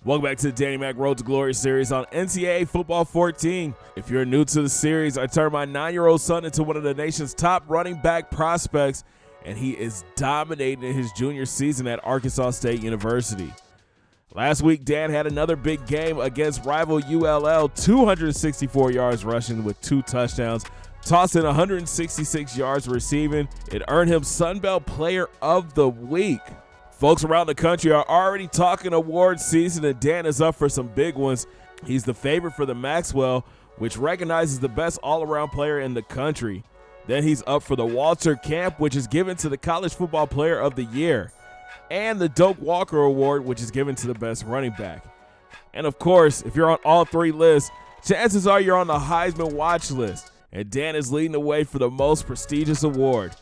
Welcome back to the Danny Mac Road to Glory series on NCAA Football 14. If you're new to the series, I turned my 9-year-old son into one of the nation's top running back prospects, and he is dominating in his junior season at Arkansas State University. Last week, Dan had another big game against rival ULL, 264 yards rushing with 2 touchdowns, tossing 166 yards receiving. It earned him Sun Belt Player of the Week. Folks around the country are already talking awards season, and Dan is up for some big ones. He's the favorite for the Maxwell, which recognizes the best all-around player in the country. Then he's up for the Walter Camp, which is given to the College Football Player of the Year, and the Doak Walker Award, which is given to the best running back. And of course, if you're on all 3 lists, chances are you're on the Heisman watch list, and Dan is leading the way for the most prestigious award.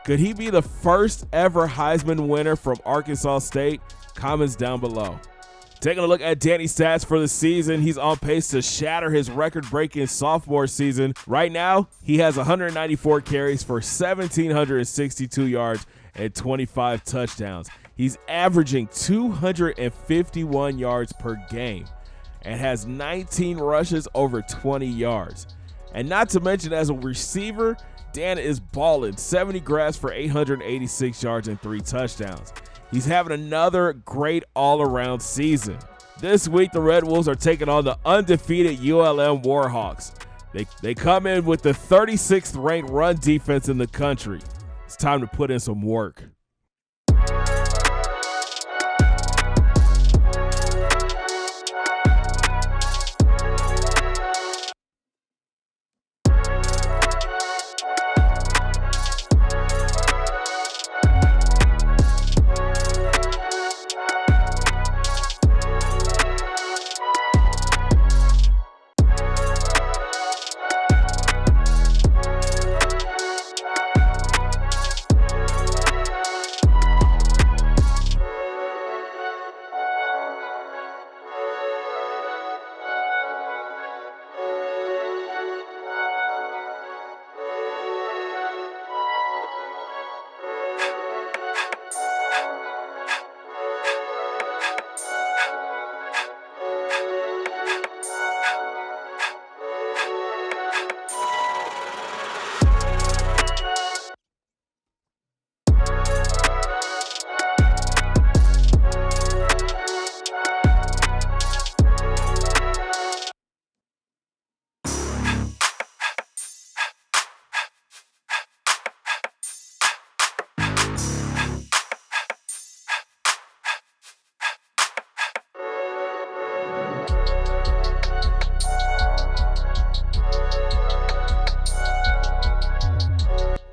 Could he be the first ever Heisman winner from Arkansas State? Comments down below. Taking a look at Danny's stats for the season, he's on pace to shatter his record-breaking sophomore season. Right now, he has 194 carries for 1,762 yards and 25 touchdowns. He's averaging 251 yards per game and has 19 rushes over 20 yards. And not to mention, as a receiver, Dan is balling, 70 grabs for 886 yards and 3 touchdowns. He's having another great all-around season. This week, the Red Wolves are taking on the undefeated ULM Warhawks. They come in with the 36th ranked run defense in the country. It's time to put in some work.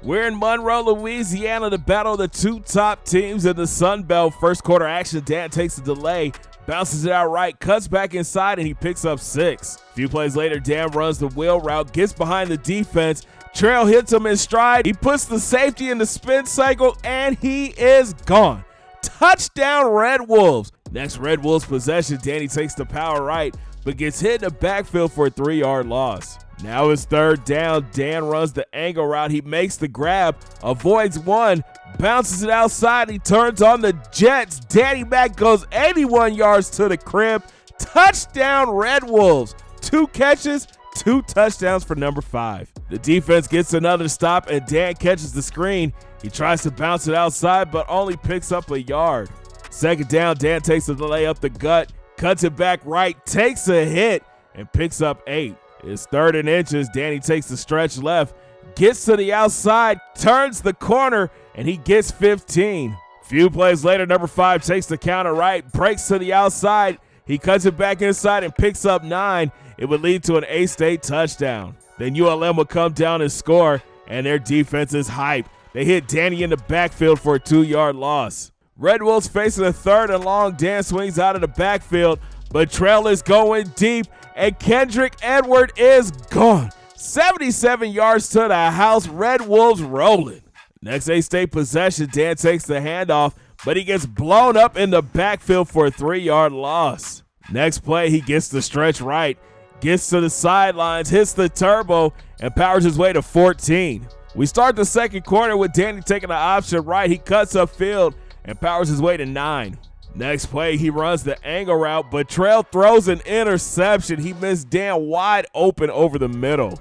We're in Monroe, Louisiana to battle the 2 top teams in the Sun Belt. First quarter action, Dan takes a delay, bounces it out right, cuts back inside, and he picks up 6. A few plays later, Dan runs the wheel route, gets behind the defense. Trail hits him in stride. He puts the safety in the spin cycle, and he is gone. Touchdown, Red Wolves. Next Red Wolves possession, Danny takes the power right, but gets hit in the backfield for a 3-yard loss. Now it's 3rd down. Dan runs the angle route. He makes the grab, avoids one, bounces it outside. He turns on the Jets. Danny Mac goes 81 yards to the crib. Touchdown, Red Wolves. 2 catches, 2 touchdowns for number 5. The defense gets another stop, and Dan catches the screen. He tries to bounce it outside, but only picks up a yard. 2nd down, Dan takes a delay up the gut, cuts it back right, takes a hit, and picks up 8. It's 3rd and inches. Danny takes the stretch left, gets to the outside, turns the corner, and he gets 15. Few plays later, number 5 takes the counter right, breaks to the outside. He cuts it back inside and picks up 9. It would lead to an A-State touchdown. Then ULM would come down and score, and their defense is hype. They hit Danny in the backfield for a 2-yard loss. Red Wolves facing a 3rd and long. Dan swings out of the backfield, but Trail is going deep, and Kendrick Edward is gone. 77 yards to the house. Red Wolves rolling. Next A-State possession, Dan takes the handoff, but he gets blown up in the backfield for a 3-yard loss. Next play, he gets the stretch right, gets to the sidelines, hits the turbo, and powers his way to 14. We start the second quarter with Danny taking the option right. He cuts upfield and powers his way to 9. Next play, he runs the angle route, but Trail throws an interception. He missed Dan wide open over the middle.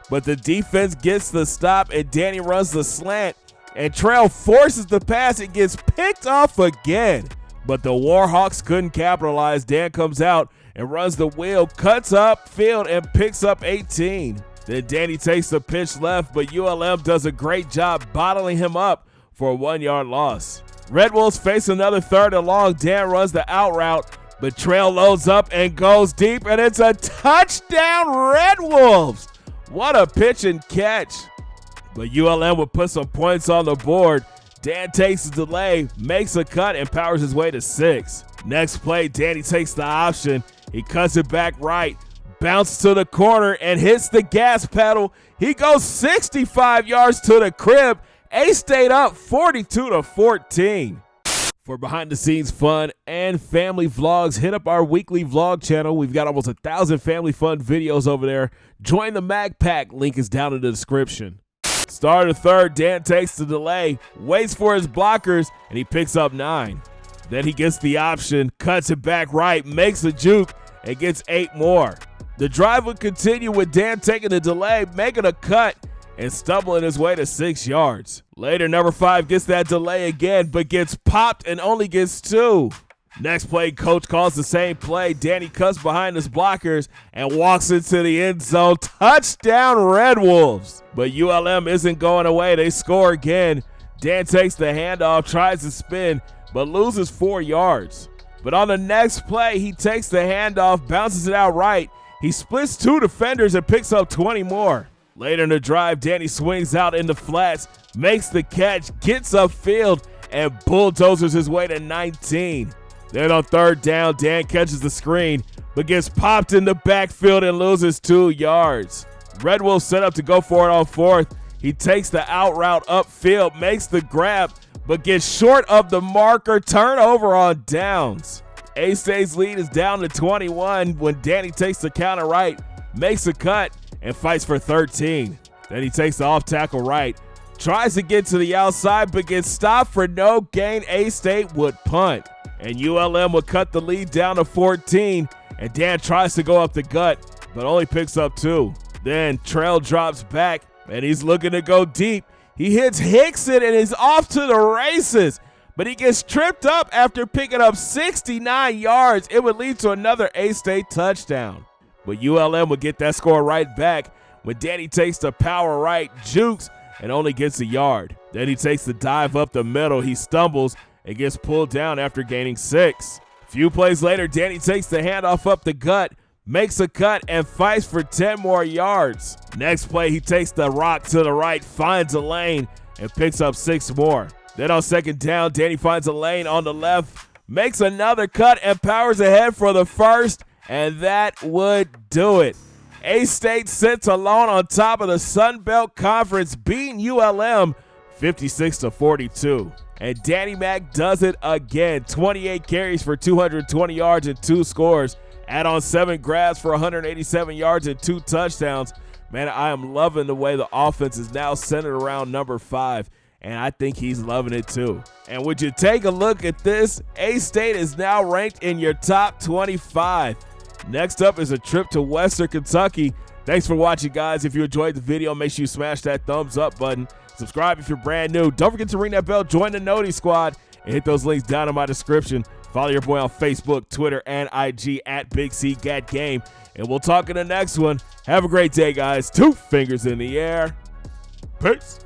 But the defense gets the stop, and Danny runs the slant, and Trail forces the pass. It gets picked off again. But the Warhawks couldn't capitalize. Dan comes out and runs the wheel, cuts up field, and picks up 18. Then Danny takes the pitch left, but ULM does a great job bottling him up for a 1-yard loss. Red Wolves face another 3rd and long. Dan runs the out route, but Trail loads up and goes deep, and it's a touchdown, Red Wolves. What a pitch and catch. But ULM would put some points on the board. Dan takes the delay, makes a cut, and powers his way to 6. Next play, Danny takes the option. He cuts it back right, bounces to the corner, and hits the gas pedal. He goes 65 yards to the crib. A-State up 42-14. For behind-the-scenes fun and family vlogs, hit up our weekly vlog channel. We've got almost 1,000 family fun videos over there. Join the Mag Pack. Link is down in the description. Start of 3rd, Dan takes the delay, waits for his blockers, and he picks up 9. Then he gets the option, cuts it back right, makes a juke, and gets 8 more. The drive would continue with Dan taking the delay, making a cut, and stumbling his way to 6 yards. Later, number 5 gets that delay again, but gets popped and only gets 2. Next play, coach calls the same play. Danny cuts behind his blockers and walks into the end zone. Touchdown, Red Wolves. But ULM isn't going away. They score again. Dan takes the handoff, tries to spin, but loses 4 yards. But on the next play, he takes the handoff, bounces it out right. He splits 2 defenders and picks up 20 more. Later in the drive, Danny swings out in the flats, makes the catch, gets upfield, and bulldozers his way to 19. Then on 3rd down, Dan catches the screen, but gets popped in the backfield and loses 2 yards. Red Wolves set up to go for it on 4th. He takes the out route upfield, makes the grab, but gets short of the marker. Turnover on downs. A-State's lead is down to 21 when Danny takes the counter right, makes a cut, and fights for 13. Then he takes the off tackle right, tries to get to the outside, but gets stopped for no gain. A-State would punt, and ULM would cut the lead down to 14, and Dan tries to go up the gut, but only picks up 2. Then Trail drops back, and he's looking to go deep. He hits Hickson and is off to the races, but he gets tripped up after picking up 69 yards. It would lead to another A-State touchdown. But ULM would get that score right back when Danny takes the power right, jukes, and only gets a yard. Then he takes the dive up the middle. He stumbles and gets pulled down after gaining 6. A few plays later, Danny takes the handoff up the gut, makes a cut, and fights for 10 more yards. Next play, he takes the rock to the right, finds a lane, and picks up 6 more. Then on 2nd down, Danny finds a lane on the left, makes another cut, and powers ahead for the 1st, and that would do it. A-State sits alone on top of the Sun Belt Conference, beating ULM 56-42. And Danny Mac does it again. 28 carries for 220 yards and 2 scores. Add on 7 grabs for 187 yards and 2 touchdowns. Man, I am loving the way the offense is now centered around number 5, and I think he's loving it too. And would you take a look at this? A-State is now ranked in your top 25. Next up is a trip to Western Kentucky. Thanks for watching, guys. If you enjoyed the video, make sure you smash that thumbs up button. Subscribe if you're brand new. Don't forget to ring that bell, join the Noti Squad, and hit those links down in my description. Follow your boy on Facebook, Twitter, and IG at Big C Gat Game. And we'll talk in the next one. Have a great day, guys. 2 fingers in the air. Peace.